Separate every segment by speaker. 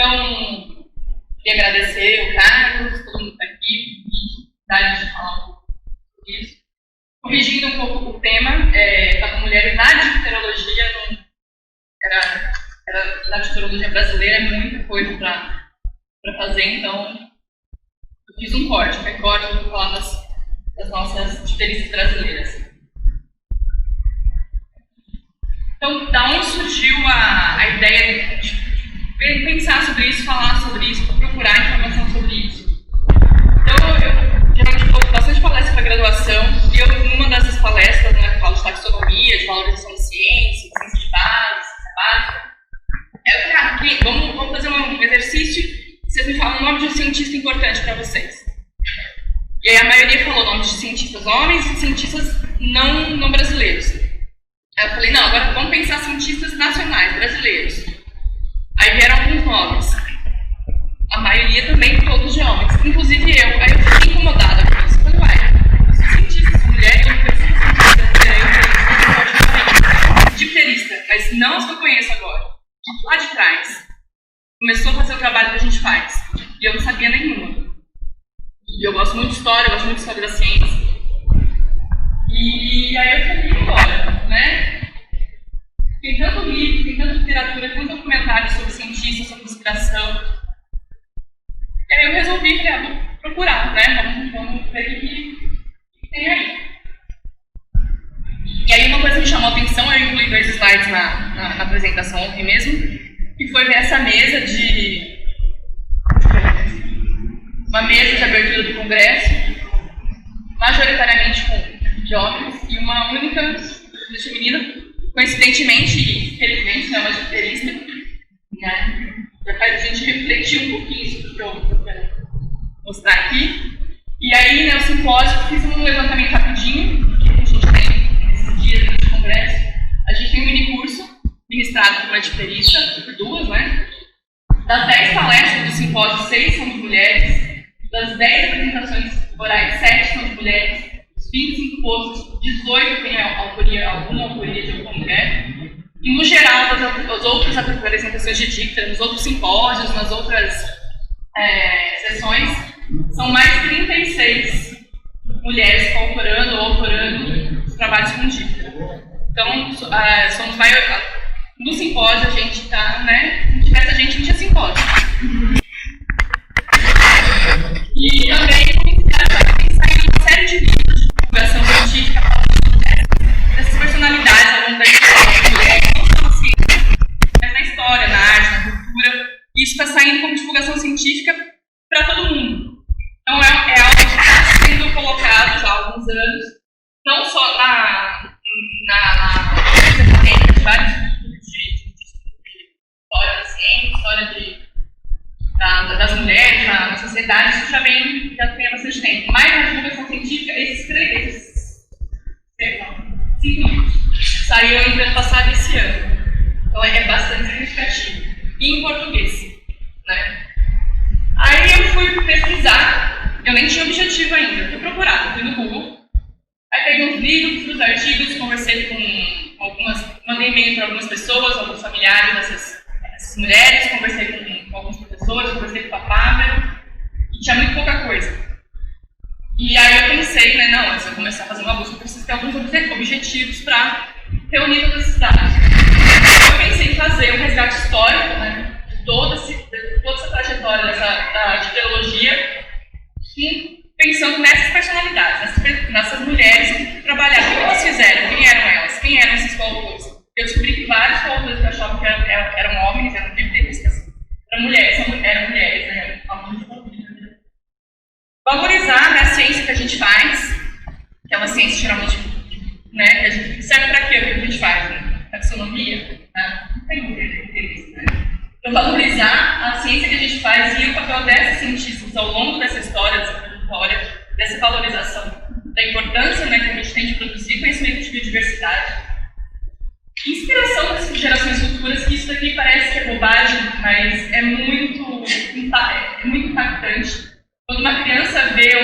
Speaker 1: Então, queria agradecer o Carlos, todo mundo que está aqui, por a de falar um pouco sobre isso. Corrigindo um pouco o tema, da mulheres na difterologia, na difterologia brasileira é muita coisa para fazer, então eu fiz um corte, eu vou falar das nossas diferenças brasileiras. Então, da onde surgiu a ideia de pensar sobre isso, falar sobre isso, procurar informação sobre isso? Então, eu geralmente dou bastante palestra para graduação, e numa dessas palestras, né, que falo de taxonomia, de valorização de ciência de base, ciência básica, eu falei, vamos fazer um exercício, vocês me falam o nome de um cientista importante para vocês. E aí a maioria falou nomes de cientistas homens e cientistas não brasileiros. Aí eu falei, não, agora vamos pensar cientistas nacionais, brasileiros. Aí vieram alguns nomes. A maioria também, todos de homens, inclusive eu. Aí eu fiquei incomodada com isso. Eu falei, eu sou cientista, mulher, eu não conheço cientista, eu sou difterista, mas não os que eu conheço agora. Lá de trás. Começou a fazer o trabalho que a gente faz. E eu não sabia nenhuma. E eu gosto muito de história, eu gosto muito de história da ciência. E aí eu falei, agora, né? Tem tanto livro, tem tanta literatura, tanto documentário sobre cientistas, sobre inspiração. E aí eu resolvi, vou procurar, né? Vamos ver o que tem aí. E aí uma coisa que me chamou a atenção, eu incluí 2 slides na apresentação ontem mesmo, que foi ver essa mesa uma mesa de abertura do congresso, majoritariamente de homens, e uma única feminina, coincidentemente e infelizmente, uma difterista, né? Já faz a gente refletir um pouquinho sobre o que eu quero mostrar aqui. E aí, no simpósio, fiz um levantamento rapidinho, que a gente tem nesses dias de congresso. A gente tem um mini curso ministrado por uma difterista, por 2, né? Das 10 palestras do simpósio, 6 são de mulheres. Das 10 apresentações orais, 7 são de mulheres. Os 25 posts, 18 têm alguma autoria de alguma mulher. E, no geral, das outras apresentações de dicta, nos outros simpósios, nas outras sessões, são mais 36 mulheres cooperando ou autorando os trabalhos com dicta. Então, somos maior. No simpósio, a gente está, né? Se tivesse a gente, não tinha simpósio. E também tem saído uma série de livros de divulgação científica dessas personalidades ao longo da história, mulheres, não só na ciência, mas na história, na arte, na cultura. E isso está saindo como divulgação científica para todo mundo. Então, é algo que está sendo colocado já há alguns anos, não só na de vários tipos de história da ciência, história das mulheres, na sociedade, isso já tem há bastante tempo. Mas na divulgação científica, esses 5 livros saíram no ano passado esse ano. Então é bastante significativo. E em português, né? Aí eu fui pesquisar, eu nem tinha objetivo ainda, eu fui procurar, eu fui no Google. Aí peguei uns livros, uns artigos, conversei com algumas, mandei e-mail para algumas pessoas, alguns familiares dessas mulheres, conversei com alguns professores, conversei com o Papá, e tinha muito pouca coisa. E aí eu pensei, né, não, antes de eu começar a fazer uma busca, eu preciso ter alguns objetivos para reunir todos esses dados. Eu pensei em fazer um resgate histórico, né, de toda essa trajetória da difterologia, pensando nessas personalidades, nessas mulheres que trabalharam, o que elas fizeram, quem eram elas, quem eram esses coautores. Eu descobri que vários coautores que eu achava que eram homens, eram difteristas, eram mulheres, né? Valorizar, né, a ciência que a gente faz, que é uma ciência geralmente, né, que a gente serve para quê? O que a gente faz? Né? Taxonomia? Né? Não tem interesse, né? Então, valorizar a ciência que a gente faz e o papel dessas cientistas ao longo dessa história, dessa valorização da importância, né, que a gente tem de produzir conhecimento de biodiversidade. Inspiração das gerações futuras, que isso daqui parece que é bobagem, mas é muito impactante. Quando uma criança vê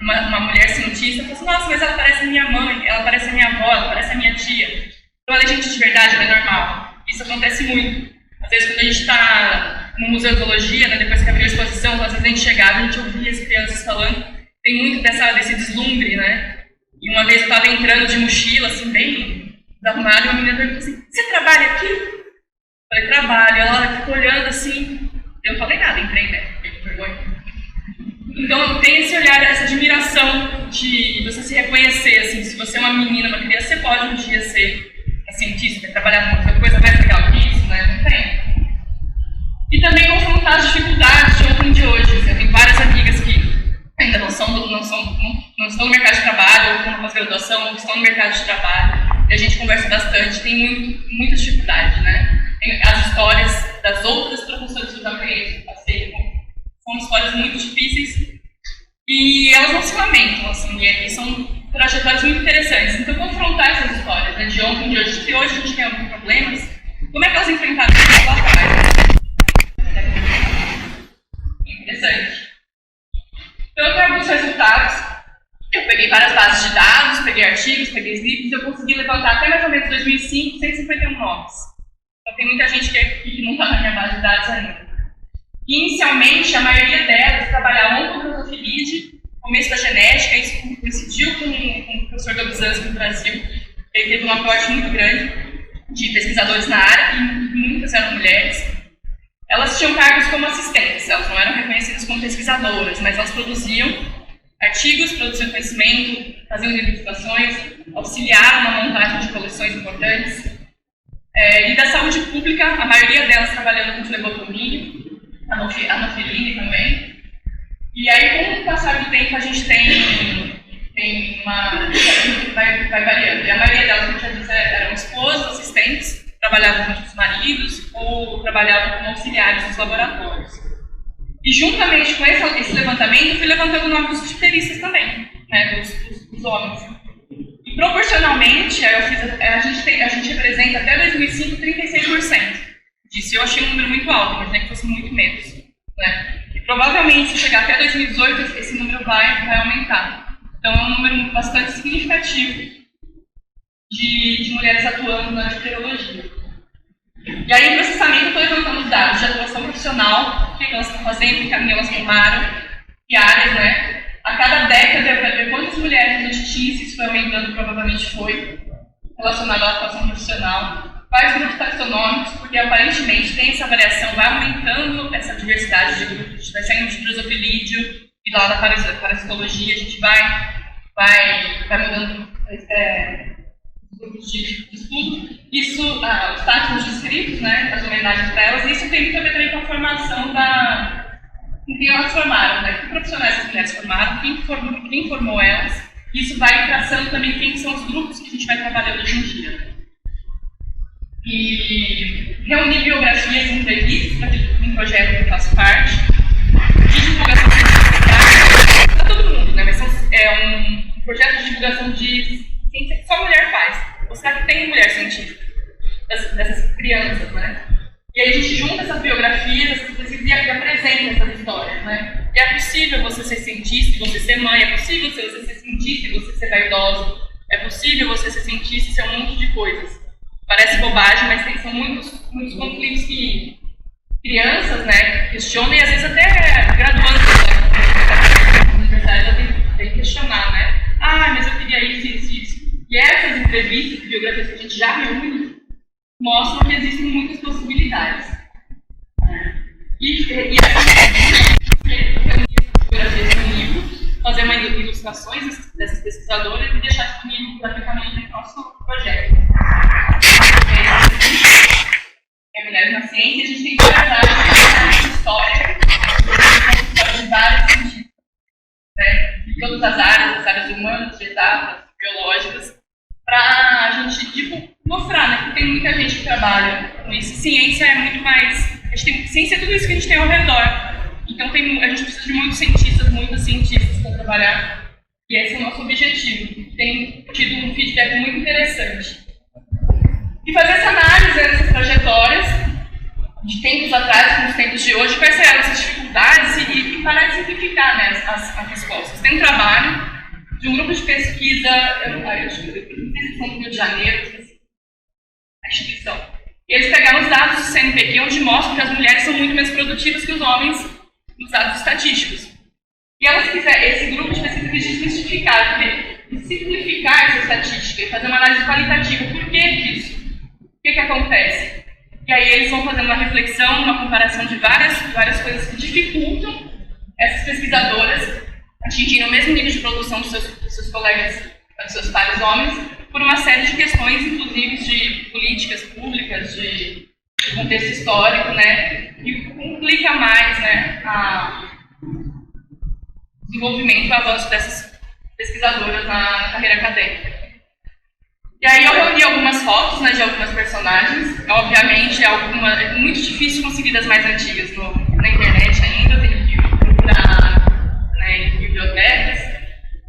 Speaker 1: uma mulher cientista, fala assim, nossa, mas ela parece a minha mãe, ela parece a minha avó, ela parece a minha tia. Então ela é gente de verdade, ela é normal. Isso acontece muito. Às vezes, quando a gente está no Museu de Zoologia, né, depois que abriu a exposição, às vezes a gente chegava e a gente ouvia as crianças falando. Tem muito desse deslumbre, né? E uma vez eu estava entrando de mochila, assim, bem desarrumada, e uma menina perguntou assim, você trabalha aqui? Eu falei, trabalho. Ela ficou olhando assim, eu não falei nada, entrei, né? Fiquei com vergonha. Então, tem esse olhar, essa admiração de você se reconhecer, assim, se você é uma menina, uma criança, você pode um dia ser cientista, trabalhar com outra coisa mais legal que isso, né? Não tem. E também confrontar as dificuldades de ontem de hoje. Assim, eu tenho várias amigas que ainda não estão no mercado de trabalho, ou estão na pós-graduação, ou estão no mercado de trabalho. E a gente conversa bastante, tem muita dificuldade, né? Tem as histórias das outras professoras que eu já conheço, passei, são histórias muito difíceis e elas não se lamentam, assim, e são trajetórias muito interessantes. Então, confrontar essas histórias, né, de ontem, de hoje, que hoje a gente tem alguns problemas, como é que elas enfrentaram isso lá atrás? Interessante. Então, eu tenho alguns resultados. Eu peguei várias bases de dados, peguei artigos, peguei slips, eu consegui levantar até mais ou menos 2005, 151 nomes. Então, tem muita gente que não está na minha base de dados ainda. Inicialmente, a maioria delas trabalhavam com drosofilide, começo da genética, isso coincidiu com o professor Dobzhansky no Brasil. Ele teve um aporte muito grande de pesquisadores na área, e muitas eram mulheres. Elas tinham cargos como assistentes, elas não eram reconhecidas como pesquisadoras, mas elas produziam artigos, produziam conhecimento, faziam ilustrações, auxiliaram na montagem de coleções importantes. E da saúde pública, a maioria delas trabalhando com flebotomia, anofilina também. E aí, com o passar do tempo, a gente tem uma... vai variando. E a maioria delas, como eu já disse, eram esposas, assistentes, trabalhavam com os maridos ou trabalhavam como auxiliares nos laboratórios. E juntamente com esse levantamento, eu fui levantando o nome dos especialistas também, né, dos homens. E proporcionalmente, a gente representa até 2005 36% disso. Eu achei um número muito alto, imaginei que fosse muito menos. Né? E provavelmente, se chegar até 2018, esse número vai aumentar. Então, é um número bastante significativo de mulheres atuando na bacteriologia. E aí, em processamento, eu estou levantando os dados de atuação profissional, o que elas estão fazendo, que caminho elas tomaram, que áreas, né? A cada década, eu quero ver quantas mulheres a gente tinha, se isso foi aumentando, provavelmente foi, relacionado à atuação profissional. Quais grupos taxonômicos, porque aparentemente tem essa variação, vai aumentando essa diversidade de grupos, a gente vai saindo de drosofilídeo e lá da parasitologia, a gente vai mudando grupos de estudo. Isso, os táticos descritos, né, as homenagens para elas, e isso tem muito a ver também com a formação com quem elas formaram, né, que profissionais as mulheres formaram, quem formou elas. Isso vai traçando também quem são os grupos que a gente vai trabalhando hoje em dia. E reunir biografias e entrevistas para um projeto que eu faço parte, de divulgação científica para todo mundo, né, mas é um projeto de divulgação de ciência que só mulher faz. Ou será que tem mulher científica? Dessas crianças, né? E aí a gente junta essas biografias, essas pesquisas e apresenta essas histórias, né? E é possível você ser cientista e você ser mãe, é possível você ser cientista e você ser vaidoso, é possível você ser cientista e ser um monte de coisas. Parece bobagem, mas são muitos conflitos que crianças, né, questionam e às vezes até graduandos da universidade tem que questionar, né? Ah, mas eu queria isso. E essas entrevistas e biografias que a gente já reúne mostram que existem muitas possibilidades. E reunir essas biografias em um livro, fazer uma ilustrações dessas pesquisadoras e deixar disponível gratuitamente no nosso projeto. Mulheres na ciência, a gente tem várias áreas de história de vários cientistas, né? De todas as áreas humanas, de exatas, biológicas, para a gente mostrar, né? Porque tem muita gente que trabalha com isso. Ciência é muito mais. Ciência é tudo isso que a gente tem ao redor. Então a gente precisa de muitos cientistas para trabalhar. E esse é o nosso objetivo. Tem tido um feedback muito interessante. E fazer essa análise dessas trajetórias, de tempos atrás com os tempos de hoje, quais eram essas dificuldades e parar de simplificar, né, as respostas. Tem um trabalho de um grupo de pesquisa, eu não sei se são do Rio de Janeiro, a instituição, E eles pegaram os dados do CNPq, onde mostram que as mulheres são muito menos produtivas que os homens nos dados estatísticos. E elas quiseram, esse grupo de pesquisa quis desmistificar, simplificar essa estatística e fazer uma análise qualitativa. Por que disso? O que acontece? E aí eles vão fazendo uma reflexão, uma comparação de várias coisas que dificultam essas pesquisadoras atingirem o mesmo nível de produção dos seus colegas, dos seus pares homens, por uma série de questões, inclusive de políticas públicas, de contexto histórico, né, e complica mais, né, o desenvolvimento e o avanço dessas pesquisadoras na carreira acadêmica. E aí eu reuni algumas fotos, né, de algumas personagens. Obviamente é muito difícil conseguir das mais antigas na internet ainda, eu tenho que procurar, né, em bibliotecas.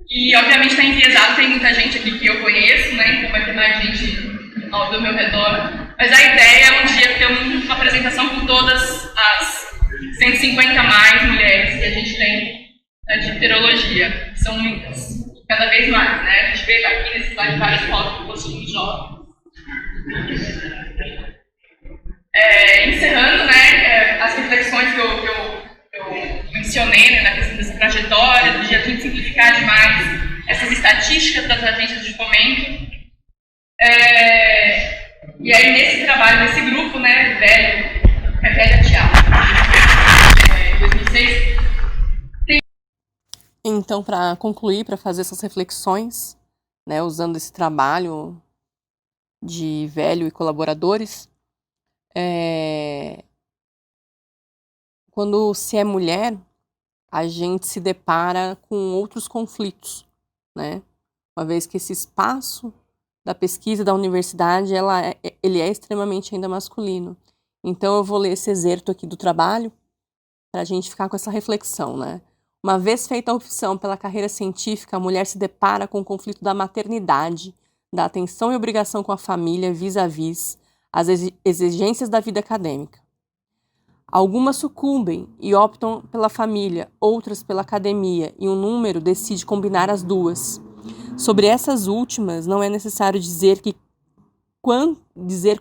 Speaker 1: E obviamente está enviesado, tem muita gente aqui que eu conheço, né, então vai ter mais gente do meu redor. Mas a ideia é um dia ter uma apresentação com todas as 150 mais mulheres que a gente tem de pterologia. São muitas. Cada vez mais, né? A gente vê aqui nesse slide várias fotos do postinho jovem. Encerrando, né, as reflexões que eu mencionei, né, na questão dessa trajetória, de a gente simplificar demais essas estatísticas das agências de fomento. E aí, nesse trabalho, nesse grupo, né, velha teatro, 2006,
Speaker 2: Então, para concluir, para fazer essas reflexões, né, usando esse trabalho de Velho e colaboradores, quando se é mulher, a gente se depara com outros conflitos, né? Uma vez que esse espaço da pesquisa da universidade, ele é extremamente ainda masculino. Então, eu vou ler esse excerto aqui do trabalho para a gente ficar com essa reflexão, né? Uma vez feita a opção pela carreira científica, a mulher se depara com o conflito da maternidade, da atenção e obrigação com a família vis-à-vis as exigências da vida acadêmica. Algumas sucumbem e optam pela família, outras pela academia, e um número decide combinar as duas. Sobre essas últimas, não é necessário dizer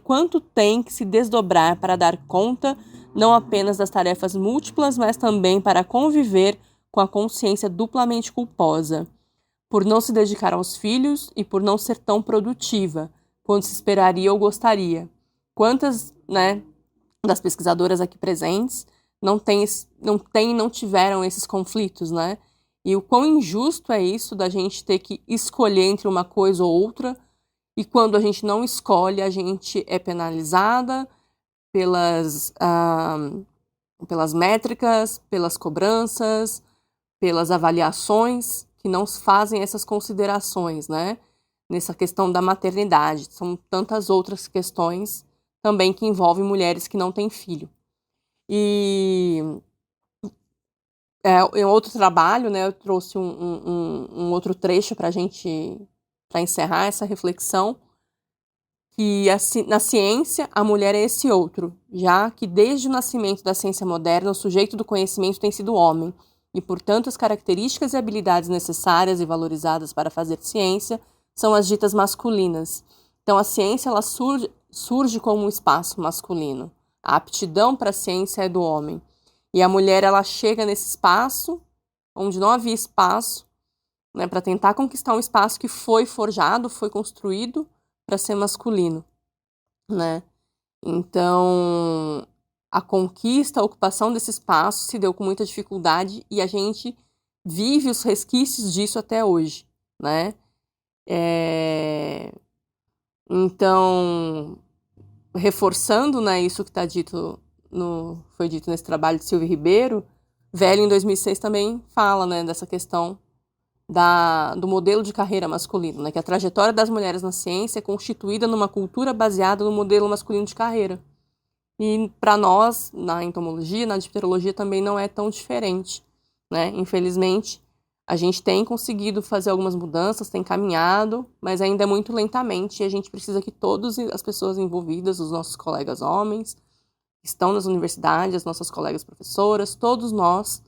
Speaker 2: quanto tem que se desdobrar para dar conta não apenas das tarefas múltiplas, mas também para conviver com a consciência duplamente culposa, por não se dedicar aos filhos e por não ser tão produtiva, quanto se esperaria ou gostaria. Quantas, né, das pesquisadoras aqui presentes não tiveram esses conflitos, né? E o quão injusto é isso da gente ter que escolher entre uma coisa ou outra, e quando a gente não escolhe, a gente é penalizada pelas métricas, pelas cobranças, pelas avaliações que não fazem essas considerações, né? Nessa questão da maternidade. São tantas outras questões também que envolvem mulheres que não têm filho. E em outro trabalho, né, eu trouxe um outro trecho para encerrar essa reflexão, que na ciência a mulher é esse outro, já que desde o nascimento da ciência moderna o sujeito do conhecimento tem sido o homem, e, portanto, as características e habilidades necessárias e valorizadas para fazer ciência são as ditas masculinas. Então, a ciência ela surge como um espaço masculino. A aptidão para a ciência é do homem. E a mulher ela chega nesse espaço, onde não havia espaço, né, para tentar conquistar um espaço que foi forjado, foi construído para ser masculino, né? Então, a conquista, a ocupação desse espaço se deu com muita dificuldade e a gente vive os resquícios disso até hoje, né? Então, reforçando, né, isso que foi dito nesse trabalho de Silvia Ribeiro, Velho, em 2006, também fala, né, dessa questão do modelo de carreira masculino, né, que a trajetória das mulheres na ciência é constituída numa cultura baseada no modelo masculino de carreira. E para nós, na entomologia, na dipterologia, também não é tão diferente, né? Infelizmente, a gente tem conseguido fazer algumas mudanças, tem caminhado, mas ainda é muito lentamente, e a gente precisa que todas as pessoas envolvidas, os nossos colegas homens, que estão nas universidades, as nossas colegas professoras, todos nós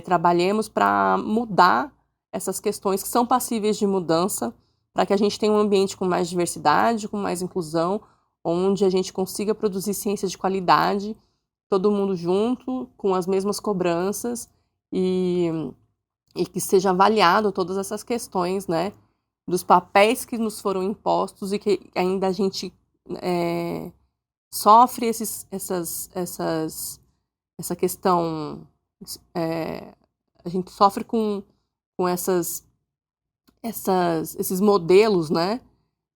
Speaker 2: trabalhemos para mudar essas questões que são passíveis de mudança, para que a gente tenha um ambiente com mais diversidade, com mais inclusão, onde a gente consiga produzir ciência de qualidade, todo mundo junto, com as mesmas cobranças, e que seja avaliado todas essas questões, né, dos papéis que nos foram impostos e que ainda a gente sofre essa questão, a gente sofre com esses modelos, né,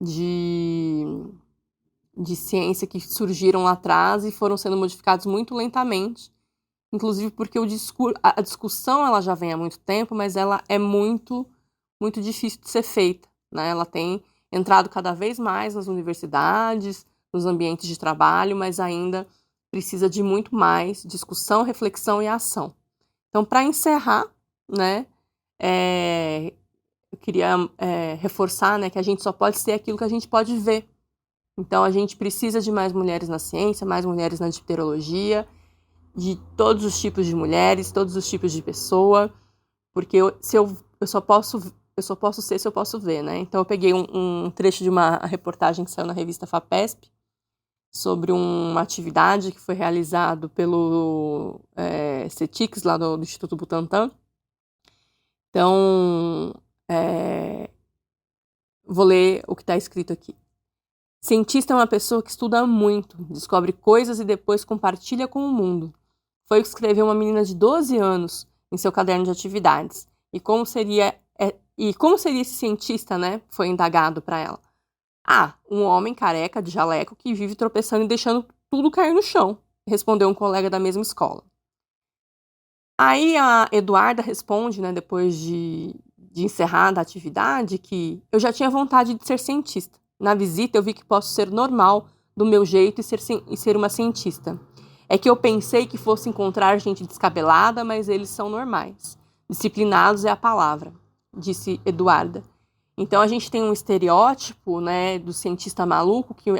Speaker 2: de ciência que surgiram lá atrás e foram sendo modificados muito lentamente, inclusive porque a discussão ela já vem há muito tempo, mas ela é muito, muito difícil de ser feita, né? Ela tem entrado cada vez mais nas universidades, nos ambientes de trabalho, mas ainda precisa de muito mais discussão, reflexão e ação. Então, para encerrar, né, eu queria reforçar, né, que a gente só pode ser aquilo que a gente pode ver. Então, a gente precisa de mais mulheres na ciência, mais mulheres na dipterologia, de todos os tipos de mulheres, todos os tipos de pessoa, porque eu só posso ser se eu posso ver, né? Então, eu peguei um trecho de uma reportagem que saiu na revista FAPESP, sobre uma atividade que foi realizado pelo CETICS, lá do Instituto Butantan. Então, vou ler o que está escrito aqui. Cientista é uma pessoa que estuda muito, descobre coisas e depois compartilha com o mundo. Foi o que escreveu uma menina de 12 anos em seu caderno de atividades. E como seria esse cientista, né? Foi indagado para ela. Um homem careca de jaleco que vive tropeçando e deixando tudo cair no chão, respondeu um colega da mesma escola. Aí a Eduarda responde, né, depois de encerrada a atividade, que eu já tinha vontade de ser cientista. Na visita eu vi que posso ser normal, do meu jeito, e ser uma cientista. É que eu pensei que fosse encontrar gente descabelada, mas eles são normais. Disciplinados é a palavra, disse Eduarda. Então, a gente tem um estereótipo, né, do cientista maluco, que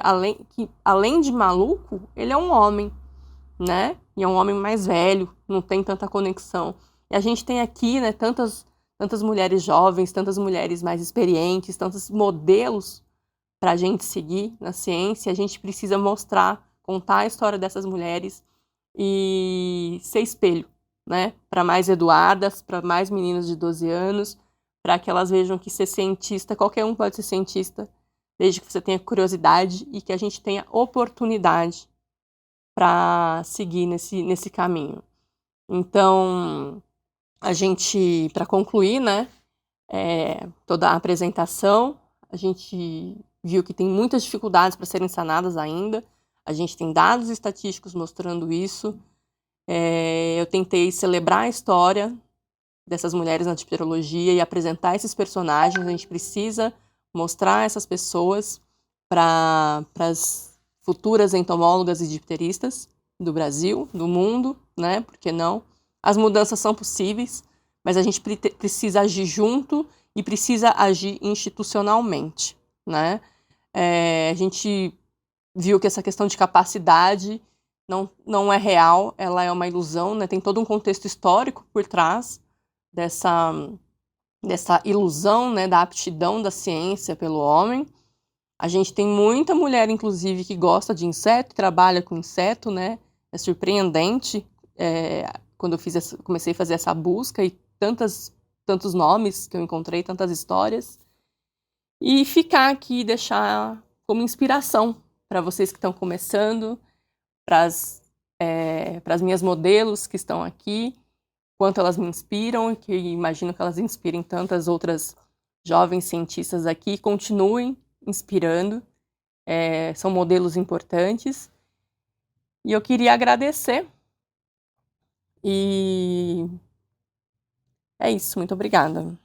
Speaker 2: além de maluco, ele é um homem, né? E é um homem mais velho, não tem tanta conexão. E a gente tem aqui, né, tantas mulheres jovens, tantas mulheres mais experientes, tantos modelos para a gente seguir na ciência. A gente precisa contar a história dessas mulheres e ser espelho, né? Para mais Eduardas, para mais meninas de 12 anos, para que elas vejam que ser cientista, qualquer um pode ser cientista, desde que você tenha curiosidade e que a gente tenha oportunidade para seguir nesse caminho. Então, para concluir, né, toda a apresentação, a gente viu que tem muitas dificuldades para serem sanadas ainda, a gente tem dados estatísticos mostrando isso. Eu tentei celebrar a história dessas mulheres na dipterologia e apresentar esses personagens. A gente precisa mostrar essas pessoas para as futuras entomólogas e dipteristas do Brasil, do mundo, né? Por que não? As mudanças são possíveis, mas a gente precisa agir junto e precisa agir institucionalmente, né? A gente viu que essa questão de capacidade não é real, ela é uma ilusão, né? Tem todo um contexto histórico por trás dessa ilusão, né, da aptidão da ciência pelo homem. A gente tem muita mulher, inclusive, que gosta de inseto, trabalha com inseto, né? É surpreendente quando eu comecei a fazer essa busca e tantos nomes que eu encontrei, tantas histórias. E ficar aqui e deixar como inspiração para vocês que estão começando, para as minhas modelos que estão aqui, quanto elas me inspiram, e que imagino que elas inspirem tantas outras jovens cientistas aqui, continuem inspirando, são modelos importantes. E eu queria agradecer, e é isso, muito obrigada.